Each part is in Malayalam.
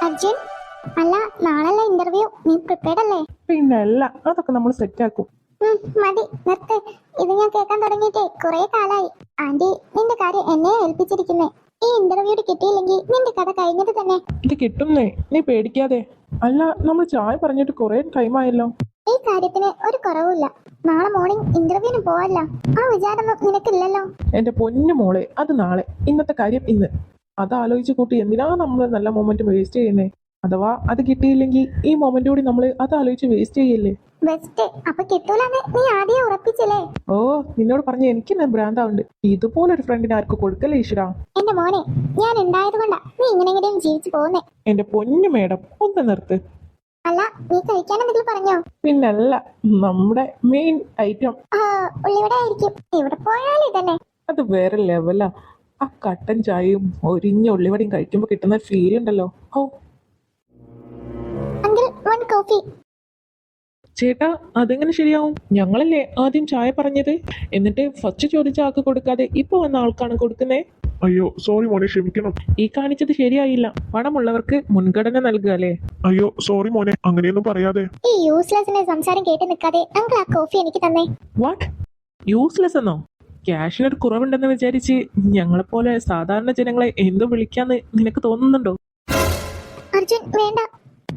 അർജുൻ, അല്ല നാളല്ല ഇന്റർവ്യൂ, നീ പ്രിപ്പയർഡ് അല്ലേ? പിന്നല്ല, അതൊക്കെ നമ്മൾ സെറ്റാക്കും. മതി നിർത്ത്. ഇത് ഞാൻ കേൾക്കാൻ തുടങ്ങിയിട്ടേ കുറെ കാലായി. ആന്റി നിന്റെ കാര്യം എന്നെ ഏൽപ്പിച്ചിരിക്കുന്നേ. ഈ ഇന്റർവ്യൂ കിട്ടിയില്ലെങ്കിൽ നിന്റെ കഥ കഴിഞ്ഞത് തന്നെ. ഇത് കിട്ടുന്നേ, നീ പേടിക്കാതെ. അല്ല, നമ്മൾ ചായ പറഞ്ഞിട്ട് കുറെ ടൈം ആയല്ലോ. ഈ കാര്യത്തിന് ഒരു കുറവുമില്ല. നാളെ മോർണിംഗ് ഇന്റർവ്യൂവിന് പോവല്ലോ. ആ വിചാരമൊന്നും നിനക്കില്ലല്ലോ. എന്റെ പൊന്നു മോളെ, അത് നാളെ, ഇന്നത്തെ കാര്യം ഇന്ന്. അത് ആലോചിച്ച് കൂട്ടി എന്തിനാ നമ്മൾ നല്ല മൊമെന്റ് വേസ്റ്റ് ചെയ്യുന്നേ? അഥവാ അത് കിട്ടിയില്ലെങ്കിൽ ഈ മൊമെന്റ് കൂടി നമ്മൾ അത് ആലോചിച്ച് വേസ്റ്റ് ചെയ്യല്ലേ? ബെസ്റ്റ്. അപ്പൊ കിട്ടൂലെന്ന് നീ ആദ്യം ഉറപ്പിച്ചില്ലേ? ഓ, നിന്നോട് പറഞ്ഞ എനിക്ക് ഭ്രാന്താവുണ്ട്. ഇതുപോലൊരു ഫ്രണ്ടിന് ആർക്ക് കൊടുക്കല്ലേ ഈശ്വരാ. എന്റെ മോനെ, ഞാൻ ഉണ്ടായത് കൊണ്ടാ നീ ഇങ്ങനെങ്കിലും ജീവിച്ചു പോകുന്നേ. എന്റെ പൊന്നു മേഡം, ഒന്ന് നിർത്ത്. അല്ല, നീ കഴിക്കാൻ എന്തെങ്കിലും പറഞ്ഞോ? പിന്നല്ല, നമ്മുടെ മെയിൻ ഐറ്റം ഉള്ളിവിടെ ആയിരിക്കും. ഇവിടെ പോയാലും ഇതന്നെ. അത് വേറെ ലെവലാ. ആ കട്ടൻ ചായയും ഒരിഞ്ഞ ഉള്ളിവടയും കഴിക്കുമ്പോ കിട്ടുന്ന ഫീൽ ഉണ്ടല്ലോ. ഓ അങ്കിൾ, വൺ കോഫി. ചേട്ടാ, അതെങ്ങനെ ശരിയാവും? ഞങ്ങളല്ലേ ആദ്യം ചായ പറഞ്ഞത്? എന്നിട്ട് ഫസ്റ്റ് ചോദിച്ച ആൾക്ക് കൊടുക്കാതെ ഇപ്പൊ വന്ന ആൾക്കാണ് കൊടുക്കുന്നേ. അയ്യോ സോറി മോനെ, ക്ഷമിക്കണം. ഈ കാണിച്ചത് ശരിയായില്ല. പണമുള്ളവർക്ക് മുൻഗണന നൽകുക അല്ലേ? അയ്യോ സോറി മോനെ, അങ്ങനെയൊന്നും പറയാതെ. ഈ യൂസ്ലെസിന്റെ സംസാരം കേട്ട് നിൽക്കാതെ അങ്കിൾ ആ കോഫി എനിക്ക് തന്നേ. വാട്ട്? യൂസ്ലെസ് എന്നോ? ക്യാഷിനൊരു കുറവുണ്ടെന്ന് വിചാരിച്ച് ഞങ്ങളെപ്പോലെ സാധാരണ ജനങ്ങളെ എന്തും വിളിക്കാന്ന് നിനക്ക് തോന്നുന്നുണ്ടോ? അർജുൻ വേണ്ട,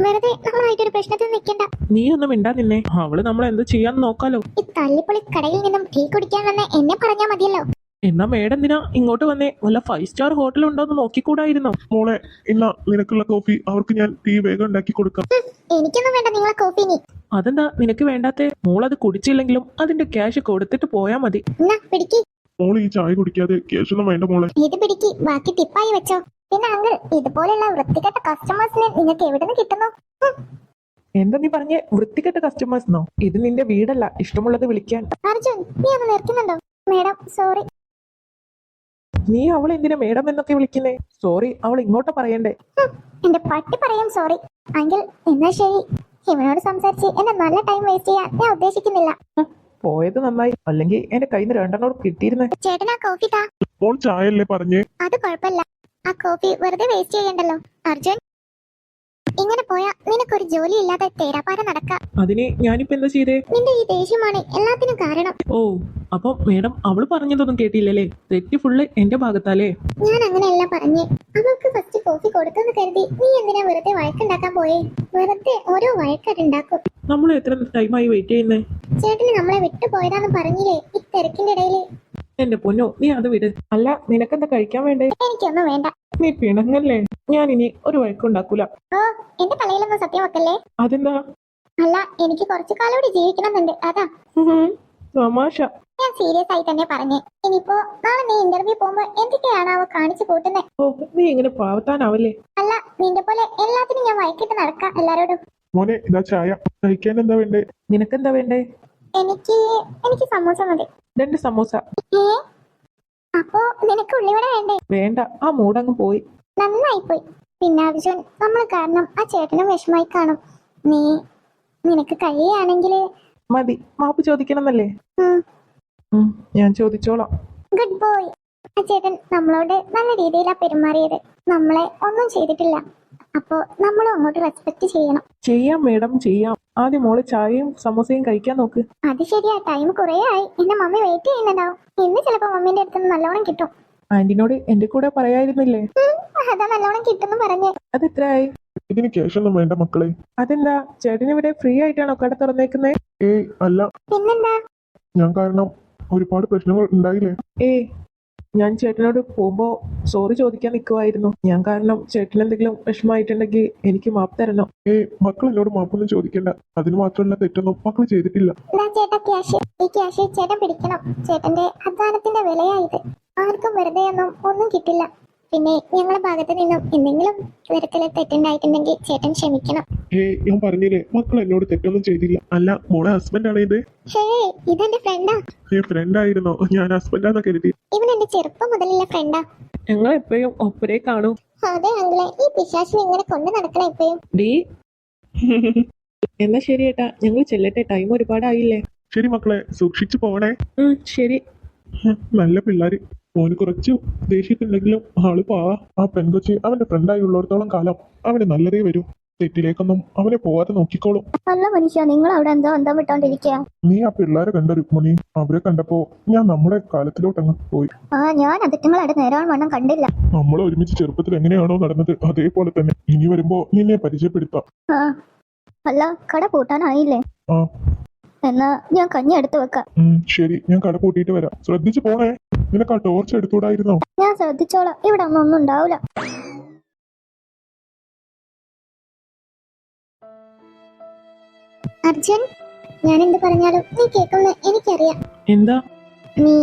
വെറുതെ നമ്മളായിട്ടൊരു പ്രശ്നത്തിൽ നിൽക്കണ്ട. നീ ഒന്നും മിണ്ടാ നിന്നെ. അവള് നമ്മളെന്ത് ചെയ്യാന്ന് നോക്കാലോ. ഈ തല്ലിപ്പൊളി കടയിൽ നിന്നും ടീ കുടിക്കാൻ വന്ന എന്നെ പറഞ്ഞാ മതിയല്ലോ. എന്നാ മേഡെന്തിനാ ഇങ്ങോട്ട് വന്നേ? വല്ല 5 സ്റ്റാർ ഹോട്ടൽ ഉണ്ടോന്ന് നോക്കിക്കൂടായിരുന്നോ? മോളെ, ഇന്ന നിനക്കുള്ള കോഫി അവർക്ക് ഞാൻ ടീ വേഗം ഉണ്ടാക്കി കൊടുക്കാം. എനിക്കൊന്നും വേണ്ട നിങ്ങളെ കോഫി. നീ അതെന്താ നിനക്ക് വേണ്ടാത്തെ? മോളത് കുടിച്ചില്ലെങ്കിലും അതിന്റെ ക്യാഷ് കൊടുത്തിട്ട് പോയാ മതി. എന്നാ പിടിക്ക്. മോൾ ഈ ചായ കുടിക്കാതെ ക്യാഷ് ഒന്നും വേണ്ട മോളെ. ഇത് പിടിക്ക്, ബാക്കി ടിപ്പായി വെച്ചോ. പിന്നെ അങ്കിൾ, ഇതുപോലുള്ള വൃത്തികെട്ട കസ്റ്റമേഴ്സിനെ നിങ്ങൾക്ക് എവിടെ നിന്ന് കിട്ടുന്നു? എന്താ നീ പറഞ്ഞേ? വൃത്തികെട്ട കസ്റ്റമേഴ്സ്? ഇത് നിന്റെ വീടല്ല, ഇഷ്ടമുള്ളത് വിളിക്കാൻ. അർജുൻ, നീ ഒന്ന് നിർത്തുന്നുണ്ടോ? Madam sorry. നീ അവളെ എന്തിനാ മേഡം എന്നൊക്കെ വിളിക്കുന്നേ? സോറി അവൾ ഇങ്ങോട്ട് പറയണ്ടേ? എന്റെ പട്ടി പറയും സോറി. അങ്കിൾ എന്നാ ശരി. ഇവനോട് സംസാരിച്ച് എന്നെ നല്ല ടൈം വേസ്റ്റ് ചെയ്യാൻ ഞാൻ ഉദ്ദേശിക്കുന്നില്ല. പോയത് നന്നായി, അല്ലെങ്കിൽ എന്റെ കയ്യിൽ നിന്ന് രണ്ടെണ്ണോട് കിട്ടിയിരുന്നേ. ചേട്ടൻ ആ കോഫി താ. മോൾ ചായ അല്ലേ പറഞ്ഞേ? അത് കുഴപ്പമില്ല, ആ കോഫി വെറുതെ വേസ്റ്റ് ചെയ്യണ്ടല്ലോ. അർജുൻ, ഇങ്ങനെ പോയാ നിനക്കൊരു ജോലി ഇല്ലാതെ തേരാപ്പാര നടക്കാം. അതിന് ഞാനിപ്പോ എന്താ ചെയ്തേ? നിന്റെ ഈ ദേഷ്യമാണ് എല്ലാത്തിനും കാരണം. ഓ, അപ്പൊ മേഡം അവള് പറഞ്ഞതൊന്നും കേട്ടില്ലല്ലേ? തെറ്റ് ഫുള്ള് എന്റെ ഭാഗത്താലേ? ഞാൻ അങ്ങനെയല്ല പറഞ്ഞേ. അവൾക്ക് ഫസ്റ്റ് കോഫി കൊടുത്തെന്ന് കരുതി നീ എന്തിനാ വെറുതെ വഴക്കുണ്ടാക്കാൻ പോയേ? വെറുതെ ഓരോ വഴക്കരുണ്ടാക്കും. നമ്മൾ എത്ര ടൈമായി വെയിറ്റ് ചെയ്യുന്നേ? ചേട്ടന് നമ്മളെ വിട്ടുപോയതാന്ന് പറഞ്ഞില്ലേ ഈ തിരക്കിന്റെ ഇടയില്? എന്റെ പൊന്നോ, നീ അത് വിട്. അല്ല, നിനക്കെന്താ കഴിക്കാൻ വേണ്ടേ? എനിക്കൊന്നും വേണ്ട. നീ പിണങ്ങല്ലേ? ഞാൻ ഇനി ഒരു വഴക്കുണ്ടാക്കൂല. ഓ, എന്റെ തലയിലൊന്നും സത്യം വെക്കല്ലേ. അതെന്താ? അല്ല, എനിക്ക് കുറച്ചു കാലം കൂടി ജീവിക്കണമെന്നുണ്ട്, അതാ. തമാശ. ഞാൻ സീരിയസ് ആയി തന്നെ പറഞ്ഞേ. ഇനിയിപ്പോ നാളെ നീ ഇന്റർവ്യൂ പോകുമ്പോ എന്തൊക്കെയാണ് അവ കാണിച്ചു കൂട്ടുന്നേ? ഓ, നീ ഇങ്ങനെ പാവത്താനാവല്ലേ? അല്ല, നിന്റെ പോലെ എല്ലാത്തിനും ഞാൻ വഴക്കിട്ട് നടക്കാം എല്ലാരോടും. മോനെ, ഇതാ ചായ. കഴിക്കാൻ എന്താ വേണ്ടേ? നിനക്കെന്താ വേണ്ടേ? എനിക്ക് എനിക്ക് സമൂസ മതി. 2 സമൂസ. അപ്പോ നിനക്ക് ഉള്ളിവട വേണ്ടേ? വേണ്ട, ആ മൂടങ്ങ് പോയി. നന്നായി പോയി. പിന്നെ അർജുൻ, നമ്മൾ കാരണം ആ ചേട്ടനും വിഷമായി കാണും. നിനക്ക് കഴിയുകയാണെങ്കിൽ മതി, മാപ്പ് ചോദിക്കണമെന്നല്ലേ? ഞാൻ ചോദിച്ചോളാം. Good boy. ആ ചേട്ടൻ നമ്മളോട് നല്ല രീതിയിലാ പെരുമാറിയത്. നമ്മളെ ഒന്നും ചെയ്തിട്ടില്ല. അപ്പോ നമ്മളും അങ്ങോട്ട് റെസ്പെക്ട് ചെയ്യണം. ചെയ്യാം മേഡം, ചെയ്യാം. ആദ്യം മോള് ചായയും സമോസയും കഴിക്കാൻ നോക്ക്. അത് ശരിയാ, ടൈം കുറേ ആയി. എന്റെ മമ്മി വെയിറ്റ് ചെയ്യുന്നുണ്ടാവും. ഇന്ന് ചിലപ്പോ മമ്മീന്റെ അടുത്ത് നല്ലോണം കിട്ടും. ആന്റിനോട് എന്റെ കൂടെ പറയായിരുന്നില്ലേ? അതാ നല്ലോണം കിട്ടുന്നു പറഞ്ഞേ. അതെത്രയായി? ഇതിന് ക്യാഷ് ഒന്നും വേണ്ട മക്കളെ. അതെന്താ, ചേട്ടന് ഇവിടെ ഫ്രീ ആയിട്ടാണോ കട തുറന്നേക്കുന്നേ? ഏയ് അല്ല, പിന്നെന്താ? ഞാൻ കാരണം ഒരുപാട് പ്രശ്നങ്ങൾ ഉണ്ടായില്ലേ? ഞാൻ ചേട്ടനോട് പോകുമ്പോ സോറി ചോദിക്കാൻ നിൽക്കുമായിരുന്നു. ഞാൻ കാരണം ചേട്ടൻ എന്തെങ്കിലും വിഷമമായിട്ടുണ്ടെങ്കിൽ എനിക്ക് മാപ്പ് തരണം. മക്കൾ എന്നോട് മാപ്പൊന്നും ചോദിക്കണ്ട. അതിന് മാത്രമുള്ള തെറ്റൊന്നും മക്കൾ ചെയ്തിട്ടില്ല. ചേട്ടാ ക്യാഷ്, ഈ ക്യാഷ് ചേട്ടൻ പിടിക്കണം. ചേട്ടന്റെ അധ്വാനത്തിന്റെ വിലയായത്. ആർക്കും വെറുതെ ഒന്നും കിട്ടില്ല. പിന്നെ ഞങ്ങളുടെ ഭാഗത്ത് നിന്നും എന്തെങ്കിലും തരത്തില് തെറ്റുണ്ടായിട്ടുണ്ടെങ്കിൽ ചേട്ടൻ ക്ഷമിക്കണം. ഞാൻ പറഞ്ഞില്ലേ, മക്കൾ എന്നോട് തെറ്റൊന്നും ചെയ്തില്ല. അല്ല, മോളെ ഹസ്ബൻഡ് ആണ് ഇത്. ഇതെന്റെ ഫ്രണ്ടാ. ഫ്രണ്ട് ആയിരുന്നോ? ഞാൻ ഹസ്ബൻഡാന്ന് കരുതി. ഇവൻ എന്റെ ചെറുപ്പം മുതലുള്ള ഫ്രണ്ടാ. ഞങ്ങൾ എപ്പോഴും ഒപ്പരേ കാണൂ. അതെ അങ്കിളെ, ഈ പിശാചിനെ ഇങ്ങനെ കൊണ്ട് നടക്കണ എപ്പോഴും. ഡീ എന്നാ ശരി ഏട്ടാ, ഞങ്ങൾ ചെല്ലട്ടെ. ടൈം ഒരുപാടായില്ലേ? ശരി മക്കളെ, സൂക്ഷിച്ചു പോണേ. ശരി. നല്ല പിള്ളേര്. ഓന് കുറച്ച് ദേഷ്യത്തിണ്ടെങ്കിലും ആള് ആ പെൺകൊച്ചി അവന്റെ ഫ്രണ്ടായി ഉള്ളിടത്തോളം കാലം അവന് നല്ലതേ വരൂ. തെറ്റിലേക്കൊന്നും അവനെ പോവാതെ നോക്കിക്കോളും. അല്ല മനുഷ്യ, നിങ്ങൾ അവിടെ എന്തോ അന്തം വിട്ടോണ്ടിരിക്കുക. നീ ആ പിള്ളേരെ കണ്ട രുക്മണി? അവരെ കണ്ടപ്പോ ഞാൻ നമ്മുടെ കാലത്തിലോട്ടങ്ങ് പോയി. ഞാൻ അതിറ്റങ്ങളവിടെ നേരാൻ വണ്ണം കണ്ടില്ല. നമ്മൾ ഒരുമിച്ച് ചെറുപ്പത്തിൽ എങ്ങനെയാണോ നടന്നത് അതേപോലെ തന്നെ ഇനി വരുമ്പോ നിന്നെ പരിചയപ്പെടുത്താം. അല്ല, കട പൂട്ടാനായില്ലേ? ആ എന്നാ ഞാൻ കഞ്ഞി എടുത്തു വെക്കാം. ശരി, ഞാൻ കട പൂട്ടിയിട്ട് വരാം. ശ്രദ്ധിച്ചു പോണേ. നിനക്ക് ആ ടോർച്ച് എടുത്തൂടായിരുന്നോ? ഞാൻ ശ്രദ്ധിച്ചോളാം. ഇവിടെ ഒന്നും ഉണ്ടാവില്ല. അർജുൻ, ഞാൻ എന്ത് പറഞ്ഞാലും നീ കേൾക്കുന്ന എനിക്കറിയാം. എന്താ? നീ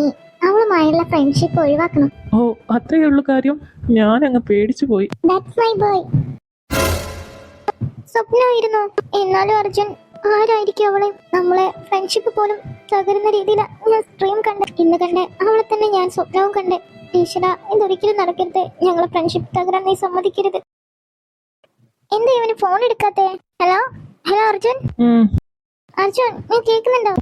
അവളുമായുള്ള ഫ്രണ്ട്ഷിപ്പ് ഒഴിവാക്കണം. ഓ, അത്രയേ ഉള്ളൂ കാര്യം. ഞാൻ അങ്ങ് പേടിച്ചു പോയി. That's my boy. സ്വപ്നമായിരുന്നു. എന്നാലും അർജുൻ, ആരായിരിക്കും അവളെ? നമ്മളെ ഫ്രണ്ട്ഷിപ്പ് പോലും തകരുന്ന രീതിയിലാണ് ഞാൻ സ്ട്രീം കണ്ട്. ഇന്ന് കണ്ട് അവളെ തന്നെ ഞാൻ സ്വപ്നവും കണ്ട്. ഈശ്വര, ഇതൊരിക്കലും നടക്കരുത്. ഞങ്ങളെ ഫ്രണ്ട്ഷിപ്പ് തകരാൻ നീ സമ്മതിക്കരുത്. എന്താ ഇവന് ഫോൺ എടുക്കാത്തെ? Hello hello Arjun. അർജുൻ, നീ കേൾക്കുന്നുണ്ടോ?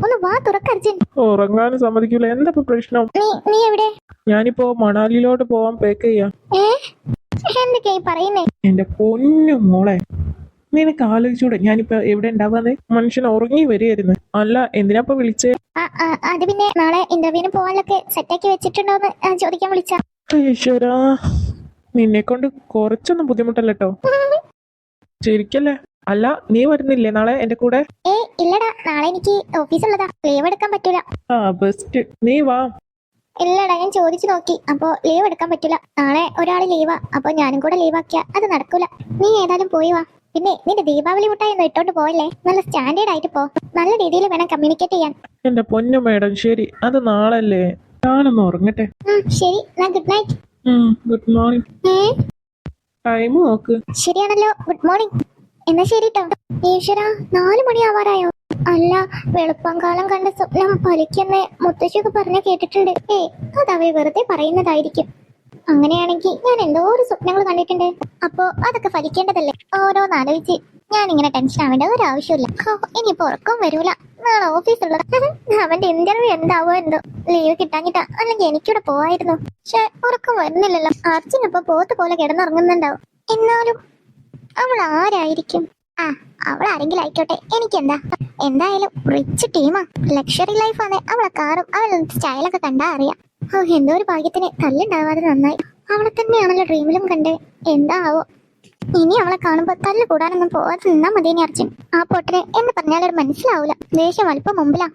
ഒന്ന് വാ തുറക്ക അർജുൻ. ഉറങ്ങാനും സമ്മതിക്കൂല. എന്താ ഇപ്പൊ പ്രശ്നം? നീ എവിടെ? ഞാനിപ്പോ മണാലിയിലോട്ട് പോവാൻ പാക്ക് ചെയ്യാ. എന്തൊക്കെയാ പറയുന്നേ? എന്റെ പൊന്നു മോളെ, നിനക്ക് ആലോചിച്ചൂടെ ഞാനിപ്പോ എവിടെ ഉണ്ടാവാന്ന്? മനുഷ്യൻ ഉറങ്ങി വരികയായിരുന്നു. അല്ല, എന്തിനാപ്പൊ വിളിച്ചേ? അത് പിന്നെ നാളെ ഇന്റർവ്യൂവിന് പോകാനൊക്കെ സെറ്റാക്കി വെച്ചിട്ടുണ്ടോന്ന് ചോദിക്കാൻ വിളിച്ച. ഈശ്വരാ, നിന്നെ കൊണ്ട് കുറച്ചൊന്നും ബുദ്ധിമുട്ടല്ലോ. ശരിക്കല്ലേ? അല്ല, നീ വരുന്നില്ലേ നാളെ എന്റെ കൂടെ? ഇല്ലടാ, നാളെ എനിക്ക് ഓഫീസുള്ളതാ. ലീവ് എടുക്കാൻ പറ്റൂല. ബെസ്റ്റ്, നീ വാ. ഇല്ലടാ, ഞാൻ ചോദിച്ചു നോക്കി. അപ്പൊ ലീവ് എടുക്കാൻ പറ്റൂല. നാളെ ഒരാള് ലീവാ. അപ്പൊ ഞാനും കൂടെ ലീവാക്കിയാ അത് നടക്കൂല. നീ ഏതായാലും പോയി വാ. പിന്നെ നിന്റെ ദീപാവലി മുട്ടായി ഒന്നും ഇട്ടോണ്ട് പോയല്ലേ. നല്ല സ്റ്റാൻഡേർഡ് ആയിട്ട് പോ. നല്ല രീതിയിൽ വേണം കമ്മ്യൂണിക്കേറ്റ് ചെയ്യാൻ. എന്റെ പൊന്നു മേഡം, ശരി, അത് നാളല്ലേ. ഞാനൊന്ന് ഉറങ്ങട്ടെ. ശരി, good night. Good morning. Time നോക്ക്. ശരിയാണല്ലോ, ഗുഡ് മോർണിംഗ്. എന്നാ ശരി ട്ടോ. ഈശ്വര, 4 മണിയാവാറായോ? അല്ല, വെളുപ്പംകാലം കണ്ട സ്വപ്നം ഫലിക്കെന്ന് മുത്തശ്ശിയൊക്കെ പറഞ്ഞു കേട്ടിട്ടുണ്ട്. അതവ വെറുതെ പറയുന്നതായിരിക്കും. അങ്ങനെയാണെങ്കിൽ ഞാൻ എന്തോ ഒരു സ്വപ്നങ്ങൾ കണ്ടിട്ടുണ്ട്. അപ്പോ അതൊക്കെ ഫലിക്കേണ്ടതല്ലേ? ഓരോന്നാലോചിച്ച് ഞാൻ ഇങ്ങനെ ടെൻഷൻ ആവേണ്ട ഒരു ആവശ്യമില്ല. ഇനിയിപ്പോ ഉറക്കം വരൂല. നാളെ ഓഫീസുള്ളത്. അവന്റെ ഇന്റർവ്യൂ എന്താവോ എന്തോ. ലീവ് കിട്ടാഞ്ഞിട്ടാ, അല്ലെങ്കിൽ എനിക്കിവിടെ പോവായിരുന്നു. പക്ഷെ ഉറക്കം വരുന്നില്ലല്ലോ. അർജുനപ്പോ പോത്ത് പോലെ കിടന്നുറങ്ങുന്നുണ്ടാവും. എന്നാലും അവൾ ആരായിരിക്കും? അവൾ ആരെങ്കിലും ആയിക്കോട്ടെ, എനിക്കെന്താ. എന്തായാലും റിച്ച് ടീമാ, ലക്ഷറി ലൈഫാണ്. അവളെ കാറും അവളുടെ സ്റ്റൈലൊക്കെ കണ്ടാ അറിയാം. എന്തോ ഒരു ഭാഗ്യത്തിന് തല്ലുണ്ടാവാതെ നന്നായി. അവളെ തന്നെയാണല്ലോ ഡ്രീമിലും കണ്ട്. എന്താ ആവോ. ഇനി അവളെ കാണുമ്പോ തല്ല് കൂടാനൊന്നും പോവാതെ നിന്നാ മതിയെനി അർജുൻ. ആ പൊട്ടിന് എന്ന് പറഞ്ഞാലൊരു മനസ്സിലാവൂല. ദേഷ്യം അല്പം മുമ്പിലാ.